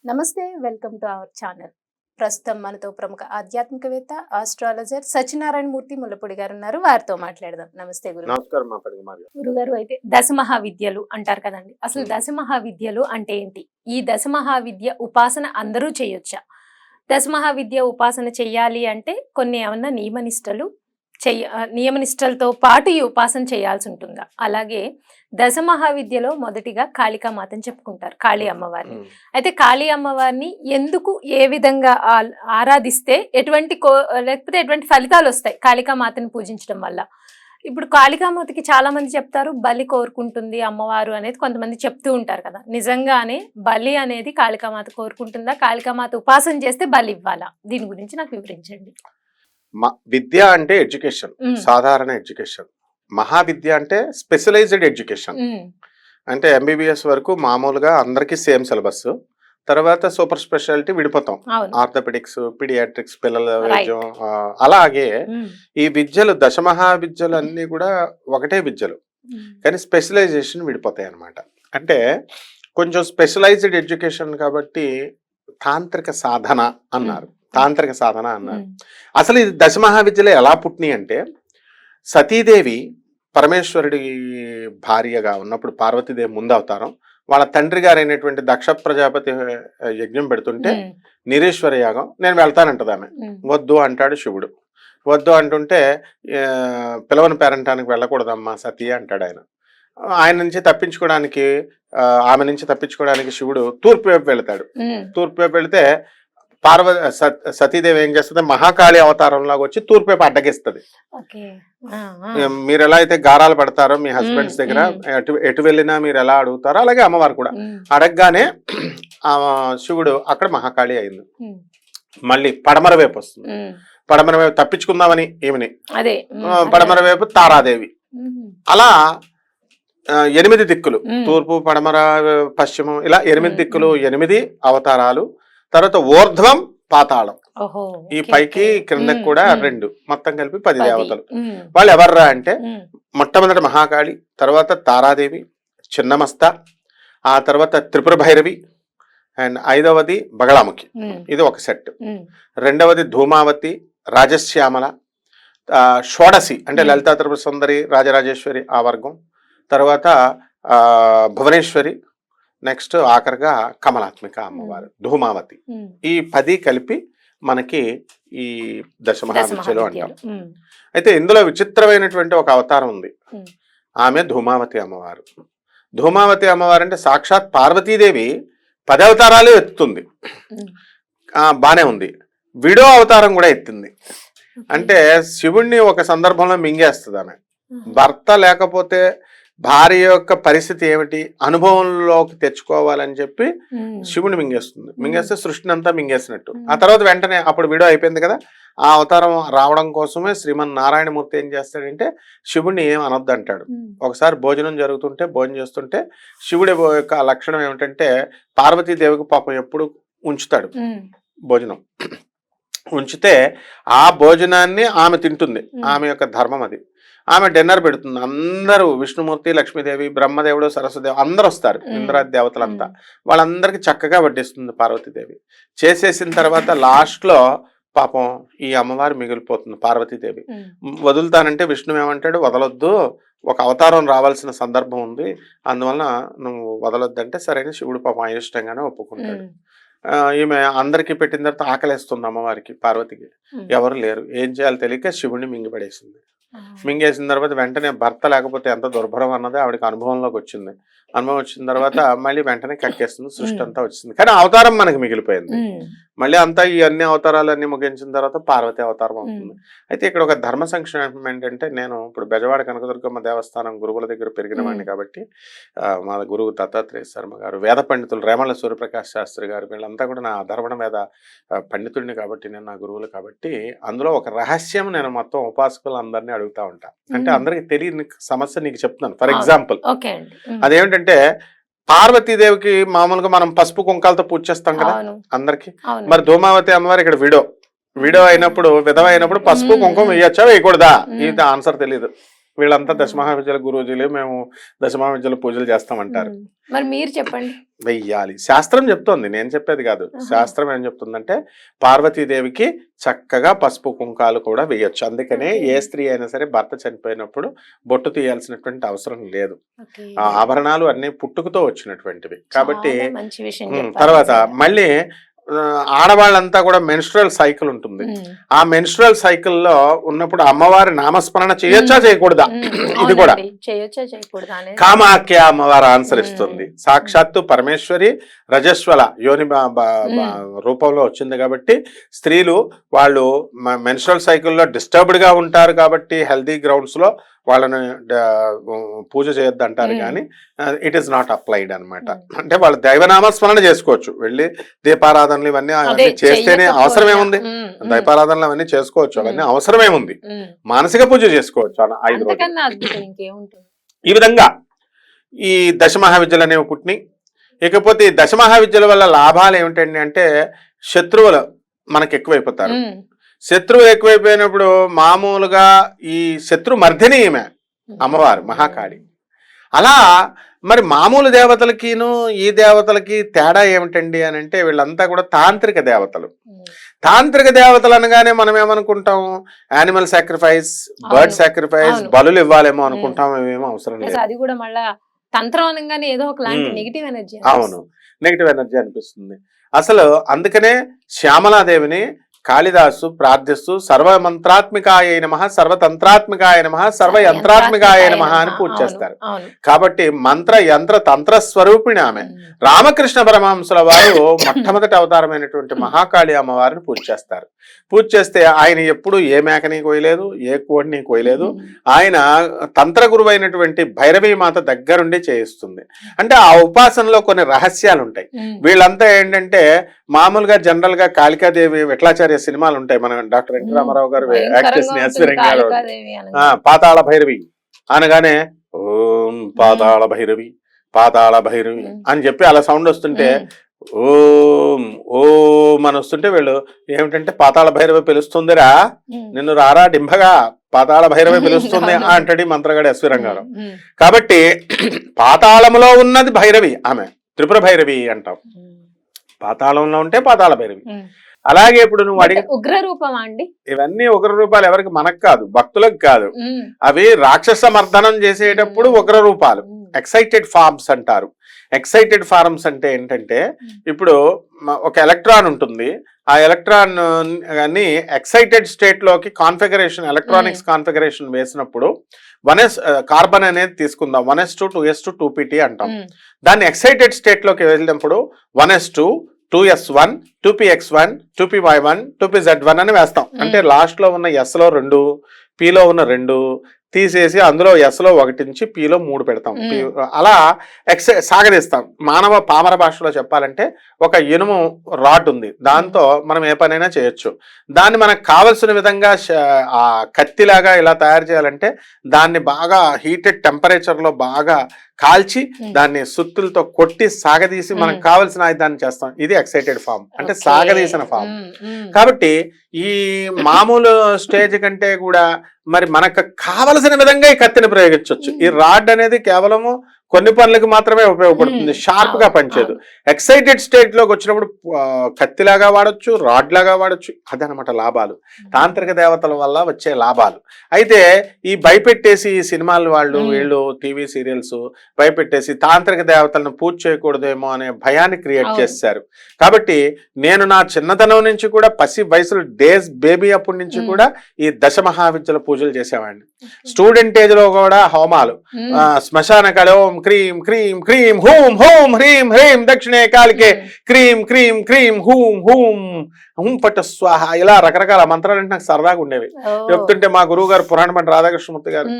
నమస్తే, welcome to our channel. ప్రస్తుతం మనతో ప్రముఖ ఆధ్యాత్మికవేత్త, ఆస్ట్రాలజర్ సత్యనారాయణ మూర్తి ముల్లపూడి గారు ఉన్నారు. వారితో మాట్లాడదాం. నమస్తే గురు. నమస్కారం మా పడిమారి. గురుగారు, అయితే దశమహావిద్యలు అంటారు కదండి, అసలు దశమహావిద్యలు అంటే ఏంటి? ఈ దశమహావిద్య ఉపాసన అందరూ చేయొచ్చా? దశమహావిద్య ఉపాసన చెయ్యాలి అంటే కొన్ని ఏమన్నా నియమనిష్టలతో పాటు ఈ ఉపాసన చేయాల్సి ఉంటుందా? అలాగే దశమహావిద్యలో మొదటిగా కాళికామాతని చెప్పుకుంటారు, కాళీ అమ్మవారిని. అయితే కాళీ అమ్మవారిని ఎందుకు, ఏ విధంగా ఆరాధిస్తే లేకపోతే ఎటువంటి ఫలితాలు వస్తాయి కాళికామాతని పూజించడం వల్ల? ఇప్పుడు కాళికామాతకి చాలా మంది చెప్తారు బలి కోరుకుంటుంది అమ్మవారు అనేది కొంతమంది చెప్తూ ఉంటారు కదా, నిజంగానే బలి అనేది కాళికామాత కోరుకుంటుందా? కాళికామాత ఉపాసన చేస్తే బలి ఇవ్వాలా? దీని గురించి నాకు వివరించండి. విద్య అంటే ఎడ్యుకేషన్, సాధారణ ఎడ్యుకేషన్. మహావిద్య అంటే స్పెషలైజ్డ్ ఎడ్యుకేషన్. అంటే ఎంబీబీఎస్ వరకు మామూలుగా అందరికి సేమ్ సిలబస్, తర్వాత సూపర్ స్పెషాలిటీ విడిపోతాం. ఆర్థోపెడిక్స్, పీడియాట్రిక్స్, పిల్లల వైద్యం. అలాగే ఈ విద్యలు, దశమహావిద్యలు అన్ని కూడా ఒకటే విద్యలు, కానీ స్పెషలైజేషన్ విడిపోతాయి అన్నమాట. అంటే కొంచెం స్పెషలైజ్డ్ ఎడ్యుకేషన్ కాబట్టి తాంత్రిక సాధన అన్నారు. అసలు ఇది దశమహావిద్యలో ఎలా పుట్టినాయి అంటే, సతీదేవి పరమేశ్వరుడి భార్యగా ఉన్నప్పుడు, పార్వతీదేవి ముందు అవతారం, వాళ్ళ తండ్రి గారైనటువంటి దక్ష ప్రజాపతి యజ్ఞం పెడుతుంటే నిరీశ్వర యాగం, నేను వెళ్తానంటది ఆమె. వద్దు అంటాడు శివుడు. వద్దు అంటుంటే పిలవని పేరంటానికి వెళ్ళకూడదమ్మా సతీ అంటాడు ఆయన. ఆయన నుంచి తప్పించుకోవడానికి, ఆమె నుంచి తప్పించుకోవడానికి శివుడు తూర్పు వైపు వెళతాడు. తూర్పు వైపు వెళితే సతీదేవి ఏం చేస్తుంది, మహాకాళి అవతారం లాగా వచ్చి తూర్పు వైపు అడ్డగిస్తుంది. మీరు ఎలా అయితే గారాలు పడతారో మీ హస్బెండ్స్ దగ్గర, ఎటు వెళ్ళినా మీరు ఎలా అడుగుతారో అలాగే అమ్మవారు కూడా అడగగానే శివుడు అక్కడ మహాకాళి అయింది. మళ్ళీ పడమర వైపు వస్తుంది. పడమర వైపు తప్పించుకుందామని ఈమెని, పడమర వైపు తారాదేవి. అలా 8 దిక్కులు, తూర్పు, పడమర, పశ్చిమం, ఇలా 8 దిక్కులు, 8 అవతారాలు. తర్వాత ఊర్ధ్వం, పాతాళం, ఈ పైకి క్రిందకి కూడా 2, మొత్తం కలిపి 10 దేవతలు. వాళ్ళు ఎవర్రా అంటే, మొట్టమొదటి మహాకాళి, తర్వాత తారాదేవి, చిన్నమస్త, ఆ తర్వాత త్రిపుర భైరవి, అండ్ 5వది బగళాముఖి. ఇది ఒక సెట్. 2వది ధూమావతి, రాజశ్యామల, షోడసి అంటే లలితా త్రిపుర సుందరి, రాజరాజేశ్వరి ఆ వర్గం, తర్వాత భువనేశ్వరి, నెక్స్ట్ ఆఖరిగా కమలాత్మిక అమ్మవారు ధూమావతి. ఈ 10 కలిపి మనకి ఈ దశమహావిద్యలు అంటాం. అయితే ఇందులో విచిత్రమైనటువంటి ఒక అవతారం ఉంది. ఆమె ధూమావతి అమ్మవారు. ధూమావతి అమ్మవారు అంటే సాక్షాత్ పార్వతీదేవి 10 అవతారాలు ఎత్తుతుంది. బానే ఉంది. విడో అవతారం కూడా ఎత్తింది. అంటే శివుణ్ణి ఒక సందర్భంలో మింగేస్తుంది ఆమె. భర్త లేకపోతే భార్య యొక్క పరిస్థితి ఏమిటి, అనుభవంలోకి తెచ్చుకోవాలని చెప్పి శివుని మింగేస్తుంది. మింగేస్తే సృష్టిని అంతా మింగేసినట్టు. ఆ తర్వాత వెంటనే అప్పుడు విడో అయిపోయింది కదా, ఆ అవతారం రావడం కోసమే శ్రీమన్ నారాయణమూర్తి ఏం చేస్తాడంటే, శివుడిని ఏం అనొద్దు అంటాడు. ఒకసారి భోజనం జరుగుతుంటే, భోజనం చేస్తుంటే, శివుడి యొక్క లక్షణం ఏమిటంటే పార్వతీదేవికి పాపం ఎప్పుడు ఉంచుతాడు భోజనం. ఉంచితే ఆ భోజనాన్ని ఆమె తింటుంది. ఆమె యొక్క ధర్మం అది. ఆమె డిన్నర్ పెడుతుంది. అందరూ విష్ణుమూర్తి, లక్ష్మీదేవి, బ్రహ్మదేవుడు, సరస్వదేవి అందరూ వస్తారు, ఇంద్రాది దేవతలంతా. వాళ్ళందరికీ చక్కగా వడ్డిస్తుంది పార్వతీదేవి. చేసేసిన తర్వాత లాస్ట్లో పాపం ఈ అమ్మవారు మిగిలిపోతుంది పార్వతీదేవి. వదులుతానంటే విష్ణు ఏమంటాడు, వదలొద్దు, ఒక అవతారం రావాల్సిన సందర్భం ఉంది, అందువలన నువ్వు వదలొద్దంటే సరైన శివుడు పాపం అయిష్టంగానే ఒప్పుకుంటాడు. ఈమె అందరికి పెట్టిన తర్వాత ఆకలేస్తుంది అమ్మవారికి, పార్వతికి. ఎవరు లేరు, ఏం చేయాలో తెలియక శివుడిని మింగిపడేసింది. మింగేసిన తర్వాత వెంటనే భర్త లేకపోతే ఎంత దుర్భరం అన్నది ఆవిడకి అనుభవంలోకి వచ్చింది. అనుభవం వచ్చిన తర్వాత మళ్ళీ వెంటనే కక్కేస్తుంది, సృష్టి అంతా వచ్చింది. కానీ అవతారం మనకి మిగిలిపోయింది. మళ్ళీ అంతా ఈ అన్ని అవతారాలన్నీ ముగించిన తర్వాత పార్వతి అవతారం అవుతుంది. అయితే ఇక్కడ ఒక ధర్మ సంక్షేమం ఏంటంటే, నేను ఇప్పుడు బెజవాడ కనకదుర్గమ్మ దేవస్థానం గురువుల దగ్గర పెరిగిన వాడిని కాబట్టి, మా గురువు దత్తాత్రేయ శర్మ గారు, వేద పండితులు రేమళ్ళ సూర్యప్రకాష్ శాస్త్రి గారు, వీళ్ళంతా కూడా నా అధర్వణ వేద పండితుడిని కాబట్టి, నేను నా గురువులు కాబట్టి, అందులో ఒక రహస్యం నేను మొత్తం ఉపాసకులు అందరినీ అడుగుతా ఉంటా. అంటే అందరికి తెలియని సమస్య నీకు చెప్తున్నాను. ఫర్ ఎగ్జాంపుల్ అదేమిటంటే, పార్వతీదేవికి మామూలుగా మనం పసుపు కుంకాలతో పూజ చేస్తాం కదా అందరికి. మరి ధూమావతి అమ్మవారు ఇక్కడ విడో అయినప్పుడు, విధవ అయినప్పుడు పసుపు కుంకుమ వేయచ్చా వేయకూడదా? ఇది ఆన్సర్ తెలియదు. వీళ్ళంతా దశమహావిద్యల గురూజీలే, మేము దశమహావిద్యల పూజలు చేస్తామంటారు. మరి మీరు చెప్పండి. వెయ్యాలి, శాస్త్రం చెప్తోంది, నేను చెప్పేది కాదు. శాస్త్రం ఏం చెప్తుందంటే పార్వతీదేవికి చక్కగా పసుపు కుంకాలు కూడా వేయొచ్చు. అందుకనే ఏ స్త్రీ అయినా సరే భర్త చనిపోయినప్పుడు బొట్టు తీయాల్సినటువంటి అవసరం లేదు. ఆ ఆభరణాలు అన్ని పుట్టుకతో వచ్చినటువంటివి కాబట్టి. మంచి విషయం. తర్వాత మళ్ళీ ఆడవాళ్ళంతా కూడా మెన్స్ట్రల్ సైకిల్ ఉంటుంది. ఆ మెన్స్ట్రల్ సైకిల్లో ఉన్నప్పుడు అమ్మవారి నామస్మరణ చేయొచ్చా చేయకూడదా, ఇది కూడా కామాఖ్య అమ్మవారు ఆన్సర్ ఇస్తుంది. సాక్షాత్తు పరమేశ్వరి రజస్వల యోని రూపంలో వచ్చింది కాబట్టి స్త్రీలు వాళ్ళు మెన్స్ట్రల్ సైకిల్లో డిస్టర్బ్డ్ గా ఉంటారు కాబట్టి హెల్దీ గ్రౌండ్స్ లో వాళ్ళని పూజ చేయొద్దు అంటారు కానీ ఇట్ ఈస్ నాట్ అప్లైడ్ అనమాట. అంటే వాళ్ళు దైవనామస్మరణ చేసుకోవచ్చు, వెళ్ళి దీపారాధనలు ఇవన్నీ చేస్తేనే అవసరమేముంది, దీపారాధనలు అవన్నీ చేసుకోవచ్చు, అవన్నీ అవసరమేముంది, మానసిక పూజ చేసుకోవచ్చు 5 రోజులు. ఈ విధంగా ఈ దశమహావిద్యలు అనేవి పుట్టినాయి. ఇకపోతే ఈ దశమహావిద్యల వల్ల లాభాలు ఏమిటండి అంటే శత్రువులు మనకు ఎక్కువైపోతారు. శత్రువు ఎక్కువైపోయినప్పుడు మామూలుగా ఈ శత్రు మర్దిని ఈమె అమ్మవారు మహాకాళి. అలా మరి మామూలు దేవతలకిను ఈ దేవతలకి తేడా ఏమిటండి అని అంటే వీళ్ళంతా కూడా తాంత్రిక దేవతలు. తాంత్రిక దేవతలు అనగానే మనం ఏమనుకుంటాం, యానిమల్ సాక్రిఫైస్, బర్డ్ సాక్రిఫైస్, బలులు ఇవ్వాలేమో అనుకుంటాం. ఏమేమో అవసరం లేదు. అది కూడా మళ్ళా తంత్రం అనగానే ఏదో ఒకలాంటి నెగిటివ్ ఎనర్జీ. అవును, నెగిటివ్ ఎనర్జీ అనిపిస్తుంది అసలు. అందుకనే శ్యామలాదేవిని కాళిదాసు ప్రార్థిస్తూ సర్వమంత్రాత్మికాయ నమః, సర్వతంత్రాత్మికాయ నమః, సర్వయంత్రాత్మికాయ నమః అని పూజ చేస్తారు. కాబట్టి మంత్ర యంత్ర తంత్ర స్వరూపిణి ఆమె. రామకృష్ణ పరమహంసుల వారు మొట్టమొదటి అవతారమైనటువంటి మహాకాళి అమ్మవారిని పూజ చేస్తారు. పూజ చేస్తే ఆయన ఎప్పుడు ఏ మేకని కోయలేదు, ఏ కోడిని కోయలేదు. ఆయన తంత్ర గురువు అయినటువంటి భైరవీ మాత దగ్గరుండి చేయిస్తుంది. అంటే ఆ ఉపాసనలో కొన్ని రహస్యాలు ఉంటాయి. వీళ్ళంతా ఏంటంటే మామూలుగా జనరల్ గా కాళికాదేవి విఠలాచార్య సినిమాలు ఉంటాయి, మన డాక్టర్ ఎన్టీ రామారావు గారు యాక్ట్ చేసిన ఎస్విరంగ్ గారు పాతాళ భైరవి అనగానే ఓం పాతాళ భైరవి పాతాళ భైరవి అని చెప్పి అలా సౌండ్ వస్తుంటే ఓం ఓం అని వస్తుంటే వీళ్ళు ఏమిటంటే పాతాళ భైరవి పిలుస్తుందిరా నిన్ను రారా డింభగా, పాతాళ భైరవి పిలుస్తుంది అంటది మంత్రగాడు ఎస్విరంగ్ గారు. కాబట్టి పాతాళములో ఉన్నది భైరవి, ఆమె త్రిపుర భైరవి అంటాం. పాతాళంలో ఉంటే పాతాళ భైరవి. అలాగే ఇప్పుడు నువ్వు అడిగి ఉగ్ర రూపం అండి, ఇవన్నీ ఉగ్ర రూపాలు ఎవరికి, మనకు కాదు, భక్తులకు కాదు. అవి రాక్షస మర్దనం చేసేటప్పుడు ఉగ్ర రూపాలు, ఎక్సైటెడ్ ఫార్మ్స్ అంటారు. ఎక్సైటెడ్ ఫార్మ్స్ అంటే ఏంటంటే ఇప్పుడు ఒక ఎలక్ట్రాన్ ఉంటుంది, ఆ ఎలక్ట్రాన్ ని ఎక్సైటెడ్ స్టేట్ లోకి కాన్ఫిగరేషన్, ఎలక్ట్రానిక్స్ కాన్ఫిగరేషన్ వేసినప్పుడు 1s కార్బన్ అనేది తీసుకుందాం, 1s2 2s2 2pt అంటాం. దాన్ని ఎక్సైటెడ్ స్టేట్ లోకి వెళ్ళినప్పుడు 1s2 2s1 2px1 2py1 2pz1 అని వేస్తాం. అంటే లాస్ట్ లో ఉన్న s లో 2, p లో ఉన్న 2 తీసేసి అందులో s లో 1 నుంచి p లో 3 పెడతాం. అలా సాగదీస్తాం. పామర భాషలో చెప్పాలంటే ఒక ఇనుము రాడ్ ఉంది, దాంతో మనం ఏ పనైనా చేయొచ్చు. దాన్ని మనకు కావలసిన విధంగా ఆ కత్తిలాగా ఇలా తయారు చేయాలంటే దాన్ని బాగా హీటెడ్ టెంపరేచర్ లో బాగా కాల్చి దాన్ని సుత్తులతో కొట్టి సాగదీసి మనకు కావలసిన ఆయుధాన్ని చేస్తాం. ఇది ఎక్సైటెడ్ ఫామ్, అంటే సాగదీసిన ఫామ్. కాబట్టి ఈ మామూలు స్టేజ్ కంటే కూడా మరి మనకు కావలసిన విధంగా ఈ కత్తిని ప్రయోగించవచ్చు. ఈ రాడ్ అనేది కేవలము కొన్ని పనులకు మాత్రమే ఉపయోగపడుతుంది, షార్ప్ గా పనిచేయదు. ఎక్సైటెడ్ స్టేట్ లోకి వచ్చినప్పుడు కత్తిలాగా వాడచ్చు, రాడ్ లాగా వాడచ్చు. అదనమాట లాభాలు, తాంత్రిక దేవతల వల్ల వచ్చే లాభాలు. అయితే ఈ భయపెట్టేసి ఈ సినిమాలు వాళ్ళు వీళ్ళు టీవీ సీరియల్స్ భయపెట్టేసి తాంత్రిక దేవతలను పూజ చేయకూడదేమో అనే భయాన్ని క్రియేట్ చేశారు. కాబట్టి నేను నా చిన్నతనం నుంచి కూడా పసి వయసులో డేస్ బేబీ అప్పటి నుంచి కూడా ఈ దశమహావిద్యల పూజలు చేసేవాడిని. స్టూడెంట్ ఏజ్ లో కూడా హోమాలు, శ్మశాన కాళి ఓం క్రీం క్రీం క్రీం హూం హూం హ్రీం హ్రీం దక్షిణే కాళికే క్రీం క్రీం క్రీం హూం హూం హూం పట్టు స్వాహ, ఇలా రకరకాల మంత్రాలు అంటే నాకు సరదాగా ఉండేవి. చెప్తుంటే మా గురువు గారు పురాణపంట రాధాకృష్ణమూర్తి గారు,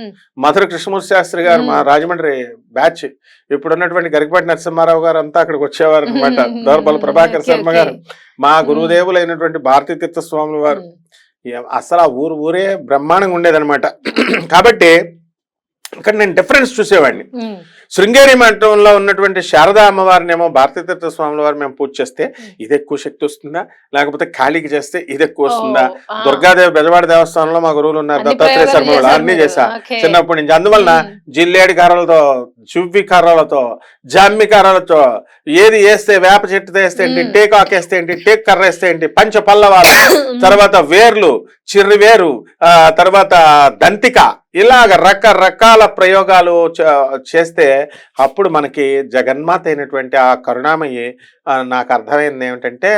మధుర కృష్ణమూర్తి శాస్త్రి గారు, మా రాజమండ్రి బ్యాచ్, ఇప్పుడు ఉన్నటువంటి గరికపాటి నరసింహారావు గారు అంతా అక్కడికి వచ్చేవారు అనమాట. దౌర్బల ప్రభాకర్ శర్మ గారు, మా గురుదేవులైనటువంటి భారతీ తీర్థ స్వాముల వారు, అసలు ఆ ఊరే బ్రహ్మాండంగా ఉండేదన్నమాట. కాబట్టి ఇక్కడ నేను డిఫరెన్స్ చూసేవాడిని. శృంగేరి మండపంలో ఉన్నటువంటి శారదా అమ్మవారిని ఏమో భారతీతీర్థ స్వాముల వారు మేము పూజ చేస్తే ఇది ఎక్కువ శక్తి వస్తుందా, లేకపోతే కాళీకి చేస్తే ఇది ఎక్కువ వస్తుందా? దుర్గాదేవి బెజవాడ దేవస్థానంలో మా గురువులు ఉన్నారు, దత్తాత్రేయ శర్మ అన్ని చేశా చిన్నప్పటి నుంచి. అందువలన జిల్లేడి కర్రలతో, చువ్వి కర్రలతో, జామ్మి కర్రలతో ఏది వేస్తే, వేప చెట్టు వేస్తే ఏంటి, టేకాకు వేస్తే ఏంటి, టేక్ కర్ర వేస్తే ఏంటి, పంచ పల్లవాలు, తర్వాత వేర్లు, చిర్రి వేరు, తర్వాత దంతిక, ఇలాగ రకరకాల ప్రయోగాలు చేస్తే అప్పుడు మనకి జగన్మాత అయినటువంటి ఆ కరుణామయ్యి నాకు అర్థమైంది ఏమిటంటే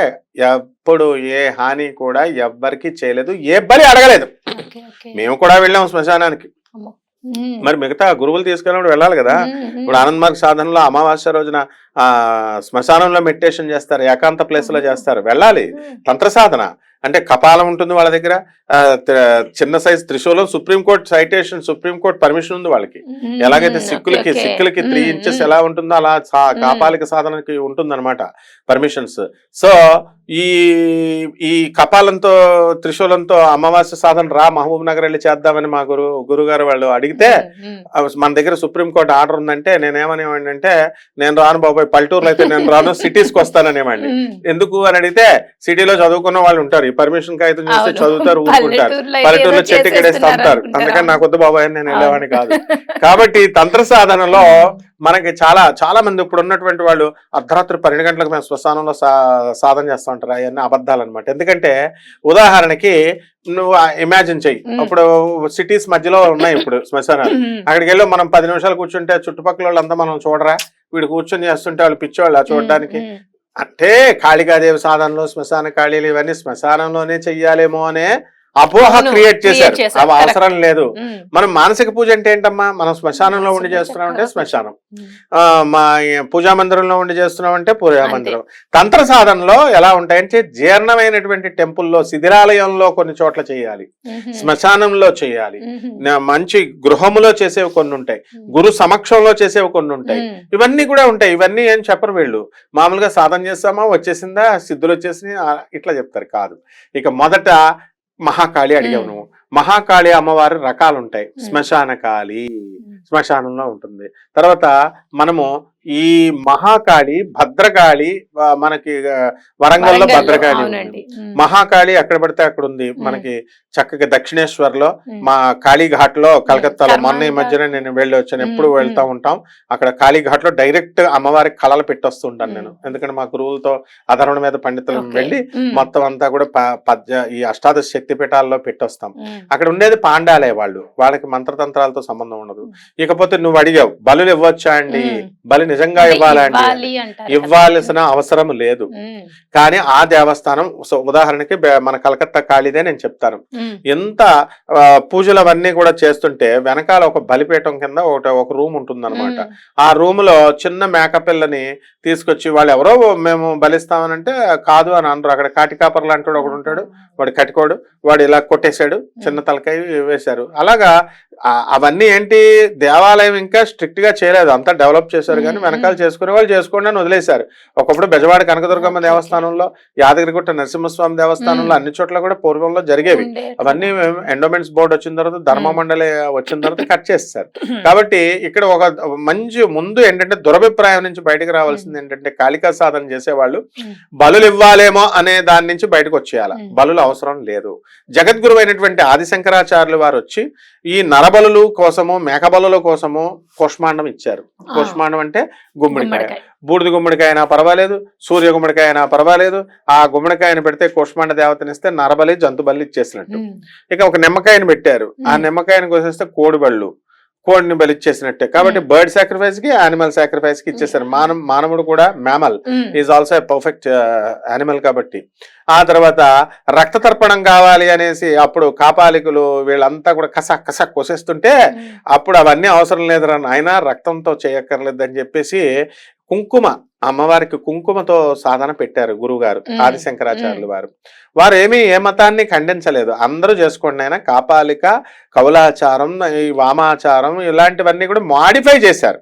ఎప్పుడు ఏ హాని కూడా ఎవ్వరికి చేయలేదు, ఏ బలి అడగలేదు. మేము కూడా వెళ్ళాం శ్మశానానికి, మరి మిగతా గురువులు తీసుకెళ్ళినప్పుడు వెళ్ళాలి కదా. ఇప్పుడు ఆనంద్ మార్గ సాధనలో అమావాస్య రోజున శ్మశానంలో మెడిటేషన్ చేస్తారు, ఏకాంత ప్లేస్ లో చేస్తారు, వెళ్ళాలి. తంత్ర సాధన అంటే కపాలం ఉంటుంది వాళ్ళ దగ్గర, చిన్న సైజ్ త్రిశూలం, సుప్రీంకోర్టు సైటేషన్, సుప్రీంకోర్టు పర్మిషన్ ఉంది వాళ్ళకి. ఎలాగైతే సిక్కులకి 3 ఇంచెస్ ఎలా ఉంటుందో అలా కాపాలిక సాధనకి ఉంటుందన్నమాట పర్మిషన్స్. సో ఈ కపాలంతో, త్రిశూలంతో అమావాస్య సాధన రా మహబూబ్ నగర్ వెళ్ళి చేద్దామని మా గురుగారు వాళ్ళు అడిగితే, మన దగ్గర సుప్రీంకోర్టు ఆర్డర్ ఉందంటే నేనేమనేవాడిని అంటే, నేను రాను బాబాయ్, పల్లెటూరులో అయితే నేను రాను, సిటీస్కి వస్తాననేవాడిని. ఎందుకు అని అడిగితే, సిటీలో చదువుకున్న వాళ్ళు ఉంటారు, ఈ పర్మిషన్ కాగితం చూస్తే చదువుతారు, ఊరుకుంటారు, పల్లెటూరులో చెట్టు కడేస్తే అమ్ముతారు, అందుకని నాకు వద్దు బాబాయ్ అని నేను వెళ్ళేవాడిని కాదు. కాబట్టి తంత్ర సాధనలో మనకి చాలా మంది ఇప్పుడు ఉన్నటువంటి వాళ్ళు అర్ధరాత్రి 12 గంటలకు మేము శ్మశానంలో సాధన చేస్తూ ఉంటారు. అవన్నీ అబద్ధాలు అనమాట. ఎందుకంటే ఉదాహరణకి నువ్వు ఇమాజిన్ చెయ్యి, ఇప్పుడు సిటీస్ మధ్యలో ఉన్నాయి ఇప్పుడు శ్మశానాలు, అక్కడికి వెళ్ళి మనం 10 నిమిషాలు కూర్చుంటే చుట్టుపక్కల వాళ్ళంతా మనం చూడరా, వీడు కూర్చొని చేస్తుంటే వాళ్ళు పిచ్చోళ్ళు చూడడానికి. అంటే కాళికాదేవి సాధనలో శ్మశాన కాళీలు ఇవన్నీ శ్మశానంలోనే చెయ్యాలేమో అనే అపోహ క్రియేట్ చేశారు. అవి అవసరం లేదు. మనం మానసిక పూజ అంటే ఏంటమ్మా, మనం శ్మశానంలో ఉండి చేస్తున్నామంటే శ్మశానం, మా పూజా మందిరంలో ఉండి చేస్తున్నామంటే పూజా మందిరం. తంత్ర సాధనలో ఎలా ఉంటాయంటే జీర్ణమైనటువంటి టెంపుల్లో, శిథిలాలయంలో కొన్ని చోట్ల చేయాలి, శ్మశానంలో చేయాలి, మంచి గృహములో చేసేవి కొన్ని ఉంటాయి, గురు సమక్షంలో చేసేవి కొన్ని ఉంటాయి, ఇవన్నీ కూడా ఉంటాయి. ఇవన్నీ ఏం చెప్పరు వీళ్ళు. మామూలుగా సాధన చేస్తామా, వచ్చేసిందా, సిద్ధులు వచ్చేసి ఇట్లా చెప్తారు. కాదు. ఇక మొదట మహాకాళి అడిగావు నువ్వు. మహాకాళి అమ్మవారి రకాలు ఉంటాయి. శ్మశాన కాళి శ్మశానంలో ఉంటుంది. తర్వాత మనము ఈ మహాకాళి, భద్రకాళి, మనకి వరంగల్లో భద్రకాళి ఉంది. మహాకాళి ఎక్కడ పడితే అక్కడ ఉంది. మనకి చక్కగా దక్షిణేశ్వర్లో, మా కాళీఘాట్ లో, కలకత్తాలో మొన్న ఈ మధ్యన నేను వెళ్ళి వచ్చాను, ఎప్పుడు వెళ్తా ఉంటాం. అక్కడ కాళీఘాట్ లో డైరెక్ట్ అమ్మవారికి కళలు పెట్టొస్తూ ఉంటాను నేను, ఎందుకంటే మా గురువులతో అధర్వణ మీద పండితులు వెళ్ళి మొత్తం అంతా కూడా ఈ అష్టాదశ శక్తి పీఠాల్లో పెట్టొస్తాం. అక్కడ ఉండేది పాండాలే, వాళ్ళకి మంత్రతంత్రాలతో సంబంధం ఉండదు. ఇకపోతే నువ్వు అడిగావు బలులు ఇవ్వచ్చా అండి, బలి నిజంగా ఇవ్వాలండి, ఇవ్వాల్సిన అవసరం లేదు. కానీ ఆ దేవస్థానం ఉదాహరణకి మన కలకత్తా కాళీదే నేను చెప్తాను. ఎంత పూజలు అవన్నీ కూడా చేస్తుంటే వెనకాల ఒక బలిపీఠం కింద ఒక రూమ్ ఉంటుంది అనమాట. ఆ రూమ్ లో చిన్న మేకపిల్లని తీసుకొచ్చి వాళ్ళు ఎవరో మేము బలిస్తామనంటే కాదు అని అందరూ. అక్కడ కాటికాపర్లు అంటాడు ఒకడు ఉంటాడు, వాడు కట్టుకోడు, వాడు ఇలా కొట్టేశాడు, చిన్న తలకాయ వేశారు. అలాగా అవన్నీ ఏంటి, దేవాలయం ఇంకా స్ట్రిక్ట్ గా చేయలేదు, అంతా డెవలప్ చేశారు. కానీ వెనకాల చేసుకునే వాళ్ళు చేసుకోండి అని వదిలేశారు. ఒకప్పుడు బెజవాడ కనకదుర్గమ్మ దేవస్థానంలో, యాదగిరిగుట్ట నరసింహస్వామి దేవస్థానంలో అన్ని చోట్ల కూడా పూర్వంలో జరిగేవి. అవన్నీ ఎండోమెంట్స్ బోర్డు వచ్చిన తర్వాత, ధర్మ మండలి వచ్చిన తర్వాత కట్ చేస్తారు. కాబట్టి ఇక్కడ ఒక మంచి ముందు ఏంటంటే దురభిప్రాయం నుంచి బయటకు రావాల్సింది ఏంటంటే, కాళికా సాధన చేసేవాళ్ళు బలులు ఇవ్వాలేమో అనే దాని నుంచి బయటకు వచ్చేయాలి. బలులు అవసరం లేదు. జగద్గురు అయినటువంటి ఆదిశంకరాచార్యులు వారు వచ్చి ఈ నరబలుల కోసము, మేకబలుల కోసము కూష్మాండం ఇచ్చారు. కూష్మాండం అంటే గుమ్మడికాయ, బూడిద గుమ్మడికాయ అయినా పర్వాలేదు, సూర్య గుమ్మడికాయ అయినా పర్వాలేదు. ఆ గుమ్మడికాయను పెడితే కూష్మాండ దేవతనిస్తే నరబలి, జంతుబలి ఇచ్చేసినట్టు. ఇక ఒక నిమ్మకాయను పెట్టారు, ఆ నిమ్మకాయను కోసేస్తే కోడిని బలిచ్చేసినట్టే. కాబట్టి బర్డ్ సాక్రిఫైస్ కి, యానిమల్ సాక్రిఫైస్ కి ఇచ్చేసారు. మానవుడు కూడా mammal is also a perfect animal. కాబట్టి ఆ తర్వాత రక్త తర్పణం కావాలి అనేసి అప్పుడు కాపాలికులు వీళ్ళంతా కూడా కస కోసేస్తుంటే, అప్పుడు అవన్నీ అవసరం లేదురా నాయన, రక్తంతో చేయక్కర్లేదని చెప్పేసి కుంకుమ, అమ్మవారికి కుంకుమతో సాధన పెట్టారు గురువుగారు ఆదిశంకరాచార్యులు వారు. వారు ఏ మతాన్ని ఖండించలేదు, అందరూ చేసుకోండి అయినా. కాపాలిక, కౌలాచారం, ఈ వామాచారం ఇలాంటివన్నీ కూడా మాడిఫై చేశారు.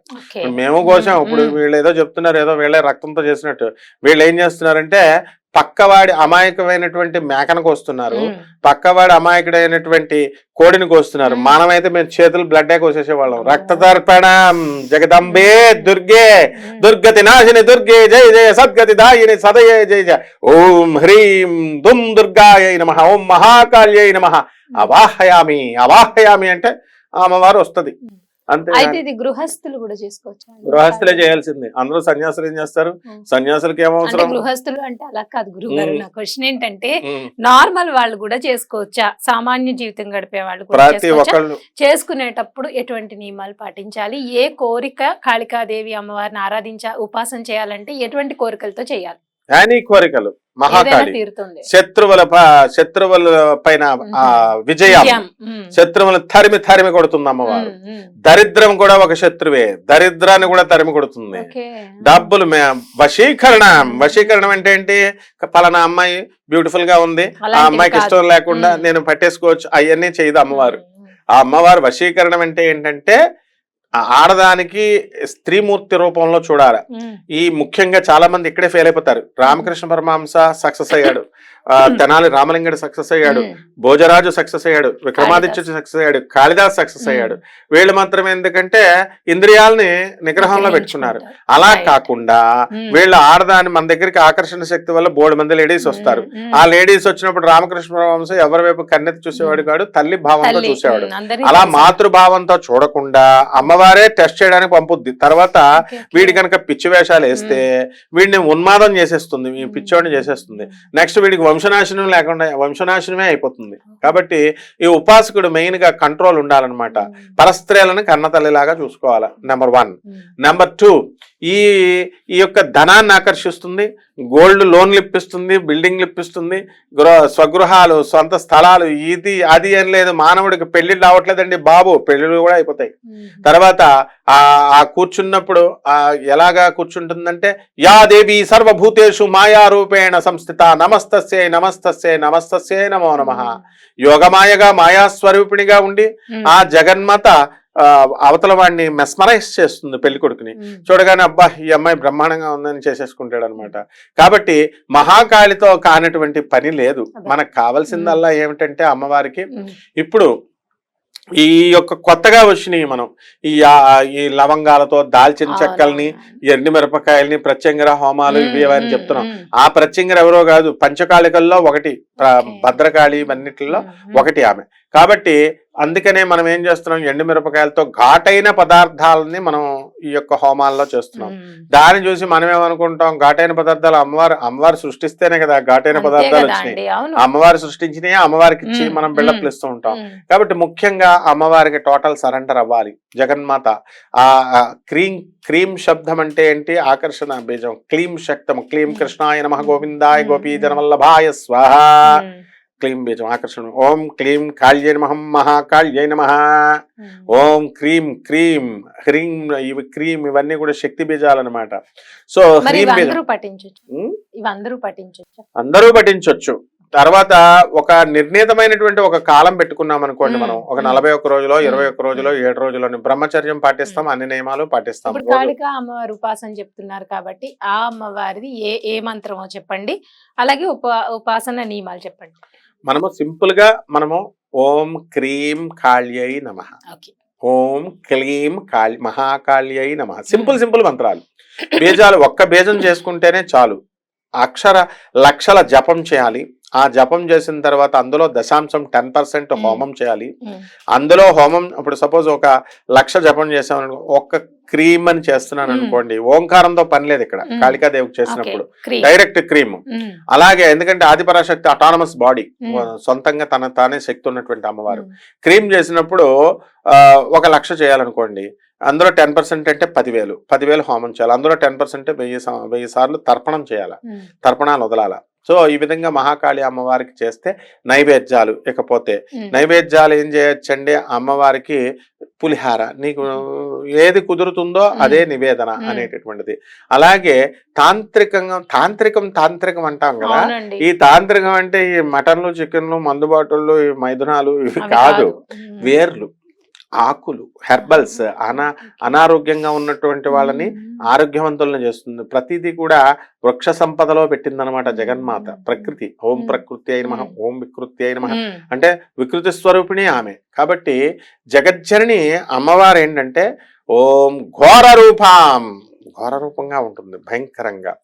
మేము కోసం ఇప్పుడు వీళ్ళు ఏదో చెప్తున్నారు, ఏదో వీళ్ళే రక్తంతో చేసినట్టు. వీళ్ళు ఏం చేస్తున్నారంటే పక్కవాడి అమాయకమైనటువంటి మేకను కోస్తున్నారు, పక్కవాడి అమాయకుడైనటువంటి కోడిని కోస్తున్నారు. మనమైతే మేము చేతులు బ్లడ్ కోసేసేవాళ్ళం. రక్త తర్పణం జగదంబే దుర్గే దుర్గతి నాశిని దుర్గే జయ జయ సద్గతి దాయిని సదయ జయ జయ ఓం హ్రీం దుమ్ దుర్గాయ నమః ఓం మహాకాళ్యై నమః అవాహయామి. అవాహయామి అంటే అమ్మవారు వస్తుంది అంతే. అయితే ఇది గృహస్థులు కూడా చేసుకోవచ్చు. గృహస్థులే చేయాల్సింది. అందరూ సన్యాసులు ఏం చేస్తారు? సన్యాసులకి ఏమవసరం? గృహస్థులు అంటే అలా కాదు గురుగారు. నా క్వశ్చన్ ఏంటంటే నార్మల్ వాళ్ళు కూడా చేసుకోవచ్చా? సామాన్య జీవితం గడిపే వాళ్ళు కూడా ప్రతి ఒక్కళ్ళు చేసుకునేటప్పుడు ఎటువంటి నియమాలు పాటించాలి? ఏ కోరిక కాళికాదేవి అమ్మవారిని ఉపాసన చేయాలంటే ఎటువంటి కోరికలతో చేయాలి? యానీ కోరికలు మహాకాళి శత్రువుల పైన విజయం, శత్రువులను తరిమి కొడుతుంది అమ్మవారు. దరిద్రం కూడా ఒక శత్రువే, దరిద్రాన్ని కూడా తరిమి కొడుతుంది. డబ్బులు వశీకరణం అంటే ఏంటి? పలానా అమ్మాయి బ్యూటిఫుల్ గా ఉంది, ఆ అమ్మాయికి ఇష్టం లేకుండా నేను పట్టేసుకోవచ్చు, అవన్నీ చేయదు అమ్మవారు. ఆ అమ్మవారు వశీకరణం అంటే ఏంటంటే ఆడదానికి స్త్రీమూర్తి రూపంలో చూడాలి. ఈ ముఖ్యంగా చాలా మంది ఇక్కడే ఫెయిల్ అయిపోతారు. రామకృష్ణ పరమహంస సక్సెస్ అయ్యాడు, తెనాలి రామలింగడు సక్సెస్ అయ్యాడు, భోజరాజు సక్సెస్ అయ్యాడు, విక్రమాదిత్యుడు సక్సెస్ అయ్యాడు, కాళిదాస్ సక్సెస్ అయ్యాడు. వీళ్ళు మాత్రం ఎందుకంటే ఇంద్రియాలని నిగ్రహంలో పెట్టుకున్నారు. అలా కాకుండా వీళ్ళ ఆడదాన్ని మన దగ్గరికి ఆకర్షణ శక్తి వల్ల 3 మంది లేడీస్ వస్తారు. ఆ లేడీస్ వచ్చినప్పుడు రామకృష్ణ పరమహంస ఎవరి వైపు కన్నెత్తి చూసేవాడు కాదు, తల్లి భావంతో చూసేవాడు. అలా మాతృభావంతో చూడకుండా అమ్మవారే టెస్ట్ చేయడానికి పంపుద్ది. తర్వాత వీడి కనుక పిచ్చి వేషాలు వేస్తే వీడిని ఉన్మాదం చేసేస్తుంది, పిచ్చోడిని చేసేస్తుంది. నెక్స్ట్ వీడికి వంశనాశనం లేకుండా వంశనాశనమే అయిపోతుంది. కాబట్టి ఈ ఉపాసకుడు మెయిన్ గా కంట్రోల్ ఉండాలన్నమాట. పరస్త్రీలను కన్నతల్లిలాగా చూసుకోవాలి. నెంబర్ 1. నెంబర్ 2, ఈ యొక్క ధనాన్ని ఆకర్షిస్తుంది, గోల్డ్ లోన్లు ఇప్పిస్తుంది, బిల్డింగ్లు ఇప్పిస్తుంది, స్వగృహాలు, సొంత స్థలాలు, ఇది అది అని లేదు. మానవుడికి పెళ్లిళ్ళు రావట్లేదండి బాబు, పెళ్లిళ్ళు కూడా అయిపోతాయి. తర్వాత ఆ కూర్చున్నప్పుడు ఎలాగా కూర్చుంటుందంటే యా దేవి సర్వభూతేషు మాయా రూపేణ సంస్థిత నమస్తస్యై నమస్తస్యై నమస్తస్యై నమో నమః. యోగమాయగా మాయాస్వరూపిణిగా ఉండి ఆ జగన్మాత అవతల వాడిని మెస్మరైజ్ చేస్తుంది. పెళ్లి కొడుకుని చూడగానే అబ్బా ఈ అమ్మాయి బ్రహ్మాండంగా ఉందని చేసేసుకుంటాడు అనమాట. కాబట్టి మహాకాళితో కానటువంటి పని లేదు. మనకు కావాల్సిందల్లా ఏమిటంటే అమ్మవారికి ఇప్పుడు ఈ యొక్క కొత్తగా వచ్చినాయి మనం ఈ లవంగాలతో దాల్చిన చెక్కల్ని, ఎండు మిరపకాయల్ని, ప్రత్యంగర హోమాలు ఇవి అని చెప్తున్నాం. ఆ ప్రత్యంగర ఎవరో కాదు, పంచకాళికల్లో ఒకటి, భద్రకాళి ఇవన్నిటిలో ఒకటి ఆమె. కాబట్టి అందుకనే మనం ఏం చేస్తున్నాం, ఎండు మిరపకాయలతో ఘాటైన పదార్థాలని మనం ఈ యొక్క హోమాల్లో చేస్తున్నాం. దాన్ని చూసి మనం ఏమనుకుంటాం, ఘాటైన పదార్థాలు అమ్మవారు సృష్టిస్తేనే కదా ఘాటైన పదార్థాలు వచ్చినాయి. అమ్మవారు సృష్టించినాయి, అమ్మవారికి ఇచ్చి మనం బిల్డప్లు ఇస్తూ ఉంటాం. కాబట్టి ముఖ్యంగా అమ్మవారికి టోటల్ సరెండర్ అవ్వాలి. జగన్మాత ఆ క్రీం శబ్దం అంటే ఏంటి? ఆకర్షణ బీజం. క్లీం శక్తం. క్లీం కృష్ణాయ నమః గోవిందాయ గోపీ జనవల్లభాయ స్వాహ. క్లీం బీజం ఆకర్షణ. ఓం క్లీం కాళ్యై నమః మహాకాళ్యై నమః. ఓం క్రీం క్రీం హ్రీం, ఇవి క్రీం ఇవన్నీ కూడా శక్తి బీజాలు అనమాట. సో అందరూ పఠించవచ్చు. తర్వాత ఒక నిర్ణీతమైనటువంటి ఒక కాలం పెట్టుకున్నాం అనుకోండి, మనం ఒక 41 రోజులో 21 రోజులో 7 రోజులో బ్రహ్మచర్యం పాటిస్తాం, అన్ని నియమాలు పాటిస్తాం. కాళికా అమ్మవారి ఉపాసన చెప్తున్నారు కాబట్టి ఆ అమ్మవారిది ఏ మంత్రమో చెప్పండి, అలాగే ఉపాసన నియమాలు చెప్పండి. మనము సింపుల్ గా ఓం క్రీం కాళ్యై నమః, ఓం క్లీం మహాకాళ్యై నమః, సింపుల్ మంత్రాలు. బీజాలు ఒక్క బీజం చేసుకుంటేనే చాలు. అక్షర లక్షల జపం చేయాలి. ఆ జపం చేసిన తర్వాత అందులో 0.10% హోమం చేయాలి. అందులో హోమం ఇప్పుడు సపోజ్ 1,00,000 జపం చేసామనుకో, ఒక్క క్రీమ్ అని చేస్తున్నాను అనుకోండి, ఓంకారంతో పని లేదు ఇక్కడ. కాళికాదేవికి చేసినప్పుడు డైరెక్ట్ క్రీమ్. అలాగే ఎందుకంటే ఆదిపరాశక్తి అటానమస్ బాడీ, సొంతంగా తానే శక్తి ఉన్నటువంటి అమ్మవారు. క్రీమ్ చేసినప్పుడు 1,00,000 చేయాలనుకోండి, అందులో 10% అంటే 10,000 హోమం చేయాలి. అందులో 10% 1000 సార్లు తర్పణం చేయాలి, తర్పణాలు వదలాల. సో ఈ విధంగా మహాకాళి అమ్మవారికి చేస్తే నైవేద్యాలు. ఇకపోతే నైవేద్యాలు ఏం చేయొచ్చండి, అమ్మవారికి పులిహార, నీకు ఏది కుదురుతుందో అదే నివేదన అనేటటువంటిది. అలాగే తాంత్రికం అంటాం కదా. ఈ తాంత్రికం అంటే ఈ మటన్లు, చికెన్లు, మందుబాటులు, ఈ మైథునాలు ఇవి కాదు. వేర్లు, ఆకులు, హెర్బల్స్, అనారోగ్యంగా ఉన్నటువంటి వాళ్ళని ఆరోగ్యవంతులను చేస్తుంది. ప్రతిదీ కూడా వృక్ష సంపదలో పెట్టిందనమాట జగన్మాత. ప్రకృతి, ఓం ప్రకృతి అయిన మహా, ఓం వికృతి అయిన మహా అంటే వికృతి స్వరూపిణి ఆమె. కాబట్టి జగజ్జనని అమ్మవారు ఏంటంటే ఓం ఘోర రూపం, ఘోర రూపంగా ఉంటుంది భయంకరంగా.